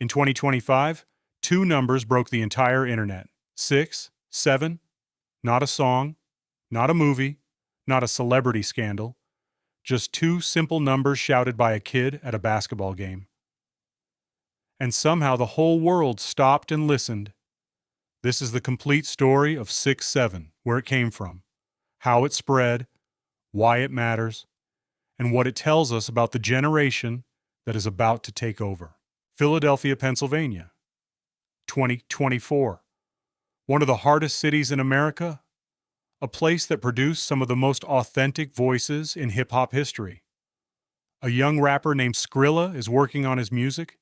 In 2025, two numbers broke the entire internet. 6, 7, not a song, not a movie, not a celebrity scandal, just two simple numbers shouted by a kid at a basketball game. And somehow the whole world stopped and listened. This is the complete story of 6-7, where it came from, how it spread, why it matters, and what it tells us about the generation that is about to take over. Philadelphia, Pennsylvania, 2024. One of the hardest cities in America, a place that produced some of the most authentic voices in hip-hop history. A young rapper named Skrilla is working on his music.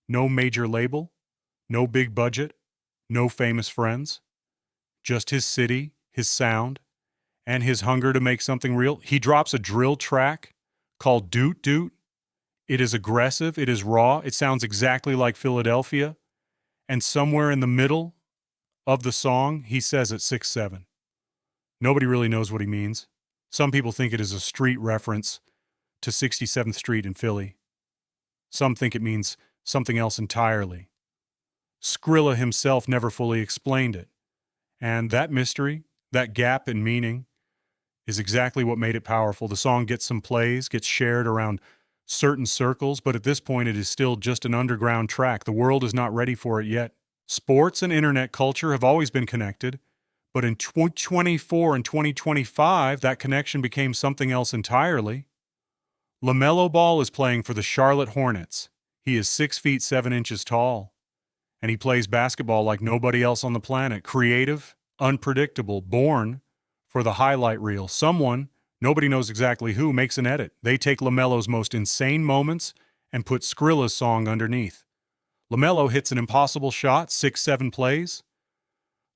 No major label, no big budget, no famous friends. Just his city, his sound, and his hunger to make something real. He drops a drill track called Doot Doot. It is aggressive, it is raw, it sounds exactly like Philadelphia. And somewhere in the middle of the song, he says it's 6-7. Nobody really knows what he means. Some people think it is a street reference to 67th Street in Philly. Some think it means something else entirely. Skrilla himself never fully explained it. And that mystery, that gap in meaning, is exactly what made it powerful. The song gets some plays, gets shared around certain circles, but at this point it is still just an underground track. The world is not ready for it yet. Sports and internet culture have always been connected, but in 2024 and 2025, that connection became something else entirely. LaMelo Ball is playing for the Charlotte Hornets. He is 6 feet 7 inches tall, and he plays basketball like nobody else on the planet. Creative, unpredictable, born for the highlight reel. Someone, nobody knows exactly who, makes an edit. They take LaMelo's most insane moments and put Skrilla's song underneath. LaMelo hits an impossible shot, 6-7 plays.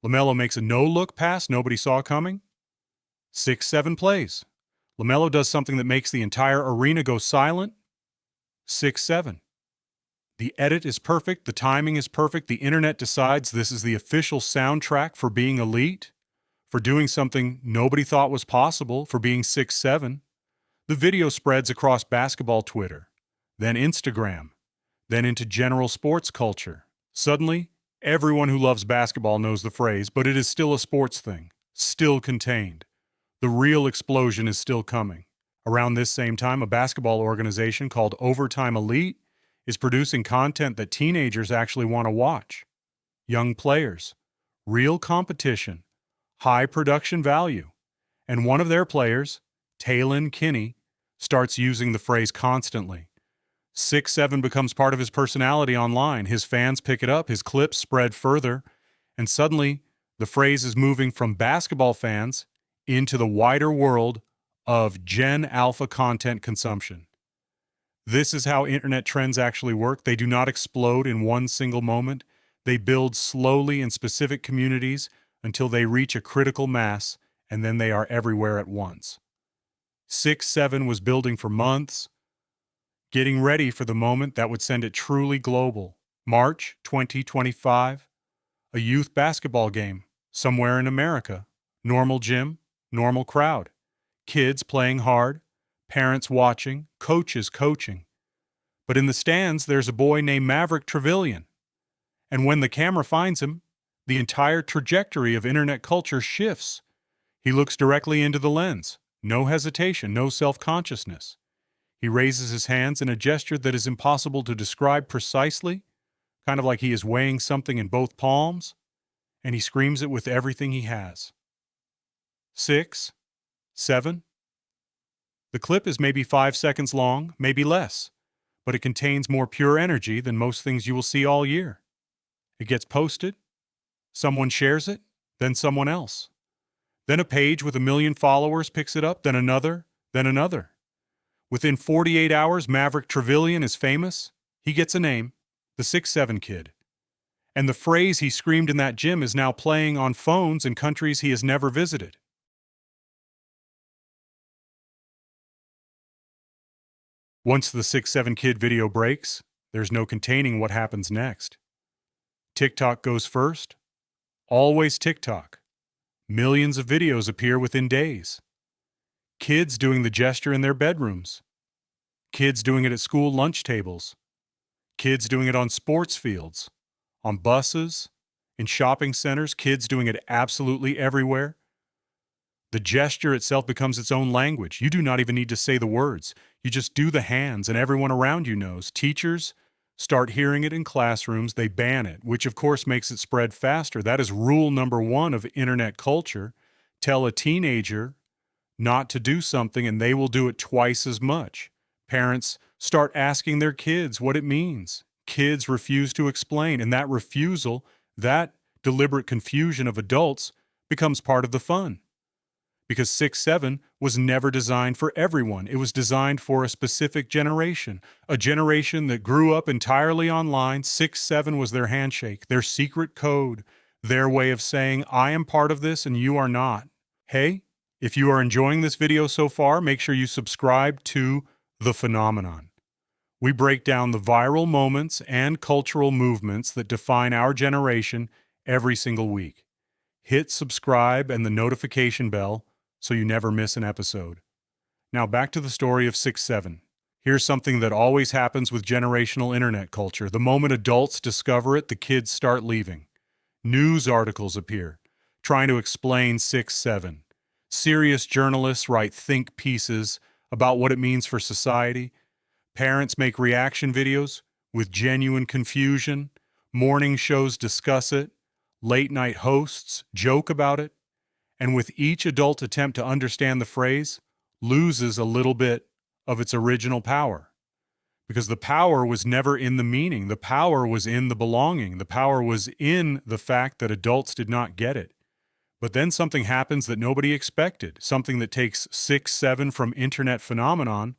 LaMelo makes a no-look pass nobody saw coming. 6-7 plays. LaMelo does something that makes the entire arena go silent. 6-7. The edit is perfect, the timing is perfect, the internet decides this is the official soundtrack for being elite, for doing something nobody thought was possible, for being 6-7. The video spreads across basketball Twitter, then Instagram, then into general sports culture. Suddenly, everyone who loves basketball knows the phrase, but it is still a sports thing, still contained. The real explosion is still coming. Around this same time, a basketball organization called Overtime Elite is producing content that teenagers actually want to watch. Young players, real competition, high production value. And one of their players, Talon Kinney, starts using the phrase constantly. 6-7 becomes part of his personality online. His fans pick it up, his clips spread further, and suddenly the phrase is moving from basketball fans into the wider world of Gen Alpha content consumption. This is how internet trends actually work. They do not explode in one single moment. They build slowly in specific communities until they reach a critical mass, and then they are everywhere at once. 6-7 was building for months, getting ready for the moment that would send it truly global. March 2025, a youth basketball game somewhere in America. Normal gym, normal crowd. Kids playing hard, parents watching, coaches coaching. But in the stands, there's a boy named Maverick Trevelyan. And when the camera finds him, the entire trajectory of internet culture shifts. He looks directly into the lens. No hesitation, no self-consciousness. He raises his hands in a gesture that is impossible to describe precisely, kind of like he is weighing something in both palms, and he screams it with everything he has. 6, 7. The clip is maybe 5 seconds long, maybe less, but it contains more pure energy than most things you will see all year. It gets posted, someone shares it, then someone else. Then a page with 1 million followers picks it up, then another, then another. Within 48 hours, Maverick Trevelyan is famous. He gets a name, the 6-7 kid. And the phrase he screamed in that gym is now playing on phones in countries he has never visited. Once the 6-7 kid video breaks, there's no containing what happens next. TikTok goes first. Always TikTok. Millions of videos appear within days. Kids doing the gesture in their bedrooms. Kids doing it at school lunch tables. Kids doing it on sports fields, on buses, in shopping centers, kids doing it absolutely everywhere. The gesture itself becomes its own language. You do not even need to say the words. You just do the hands, and everyone around you knows. Teachers start hearing it in classrooms. They ban it, which of course makes it spread faster. That is rule number one of internet culture. Tell a teenager not to do something, and they will do it twice as much. Parents start asking their kids what it means. Kids refuse to explain, and that refusal, that deliberate confusion of adults, becomes part of the fun. Because 6-7 was never designed for everyone. It was designed for a specific generation, a generation that grew up entirely online. 6-7 was their handshake, their secret code, their way of saying, I am part of this and you are not. Hey, if you are enjoying this video so far, make sure you subscribe to The Phenomenon. We break down the viral moments and cultural movements that define our generation every single week. Hit subscribe and the notification bell so you never miss an episode. Now back to the story of 6-7. Here's something that always happens with generational internet culture. The moment adults discover it, the kids start leaving. News articles appear, trying to explain 6-7. Serious journalists write think pieces about what it means for society. Parents make reaction videos with genuine confusion. Morning shows discuss it. Late-night hosts joke about it. And with each adult attempt to understand the phrase, loses a little bit of its original power. Because the power was never in the meaning. The power was in the belonging. The power was in the fact that adults did not get it. But then something happens that nobody expected, something that takes 6-7 from internet phenomenon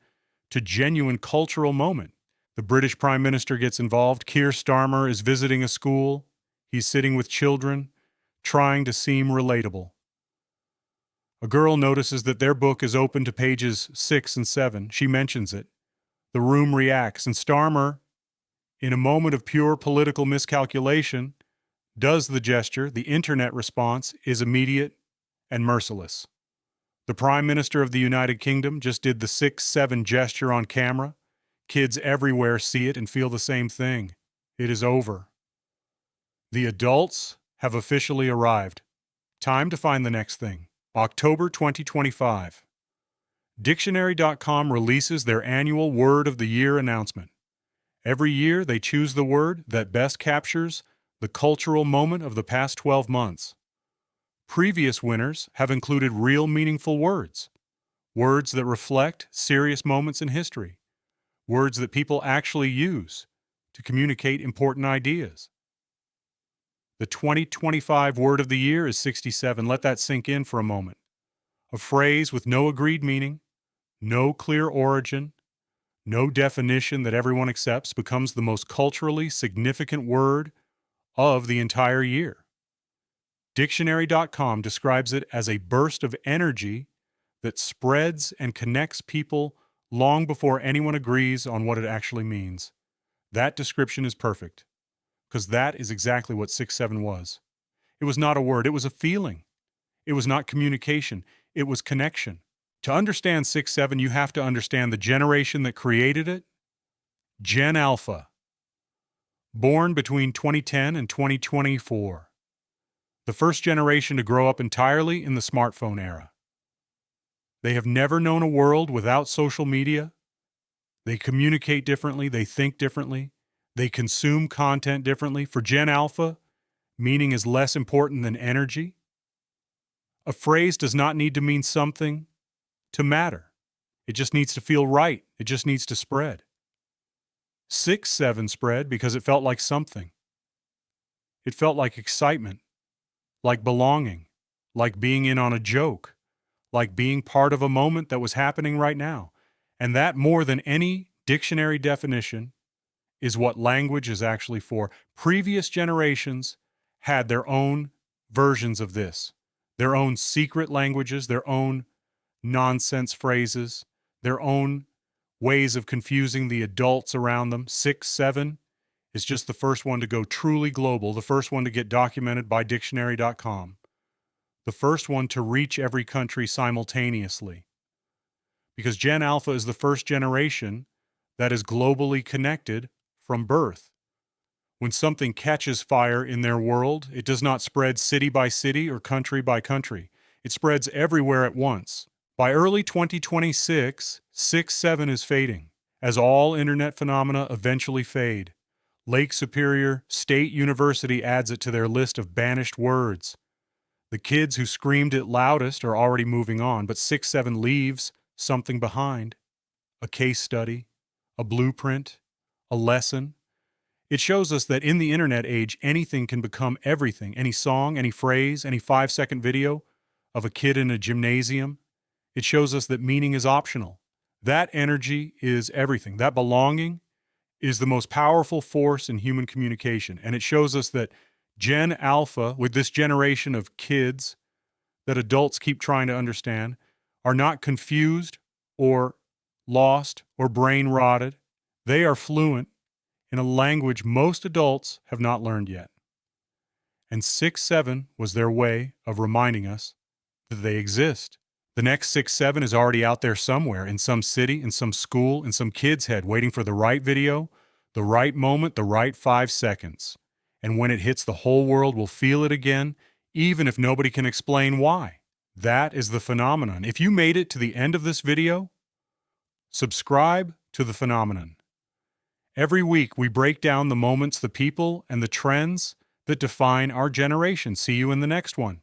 to genuine cultural moment. The British Prime Minister gets involved. Keir Starmer is visiting a school. He's sitting with children, trying to seem relatable. A girl notices that their book is open to pages 6 and 7. She mentions it. The room reacts, and Starmer, in a moment of pure political miscalculation, does the gesture. The internet response is immediate and merciless. The Prime Minister of the United Kingdom just did the 6-7 gesture on camera. Kids everywhere see it and feel the same thing. It is over. The adults have officially arrived. Time to find the next thing. October 2025. Dictionary.com releases their annual Word of the Year announcement. Every year, they choose the word that best captures the cultural moment of the past 12 months. Previous winners have included real meaningful words, words that reflect serious moments in history, words that people actually use to communicate important ideas. The 2025 word of the year is 67. Let that sink in for a moment. A phrase with no agreed meaning, no clear origin, no definition that everyone accepts becomes the most culturally significant word of the entire year. Dictionary.com describes it as a burst of energy that spreads and connects people long before anyone agrees on what it actually means. That description is perfect. Because that is exactly what 6-7 was. It was not a word, it was a feeling. It was not communication, it was connection. To understand 6-7, you have to understand the generation that created it, Gen Alpha, born between 2010 and 2024. The first generation to grow up entirely in the smartphone era. They have never known a world without social media. They communicate differently, they think differently. They consume content differently. For Gen Alpha, meaning is less important than energy. A phrase does not need to mean something to matter. It just needs to feel right. It just needs to spread. 6-7 spread because it felt like something. It felt like excitement, like belonging, like being in on a joke, like being part of a moment that was happening right now. And that, more than any dictionary definition, is what language is actually for. Previous generations had their own versions of this, their own secret languages, their own nonsense phrases, their own ways of confusing the adults around them. 6-7 is just the first one to go truly global, the first one to get documented by Dictionary.com, the first one to reach every country simultaneously. Because Gen Alpha is the first generation that is globally connected from birth. When something catches fire in their world, it does not spread city by city or country by country. It spreads everywhere at once. By early 2026, 6-7 is fading, as all internet phenomena eventually fade. Lake Superior State University adds it to their list of banished words. The kids who screamed it loudest are already moving on, but 6-7 leaves something behind. A case study, a blueprint, a lesson. It shows us that in the internet age, anything can become everything. Any song, any phrase, any 5-second video of a kid in a gymnasium. It shows us that meaning is optional. That energy is everything. That belonging is the most powerful force in human communication. And it shows us that Gen Alpha, with this generation of kids that adults keep trying to understand, are not confused or lost or brain rotted. They are fluent in a language most adults have not learned yet. And 6-7 was their way of reminding us that they exist. The next 6-7 is already out there somewhere, in some city, in some school, in some kid's head, waiting for the right video, the right moment, the right 5 seconds. And when it hits, the whole world will feel it again, even if nobody can explain why. That is the phenomenon. If you made it to the end of this video, subscribe to the phenomenon. Every week, we break down the moments, the people, and the trends that define our generation. See you in the next one.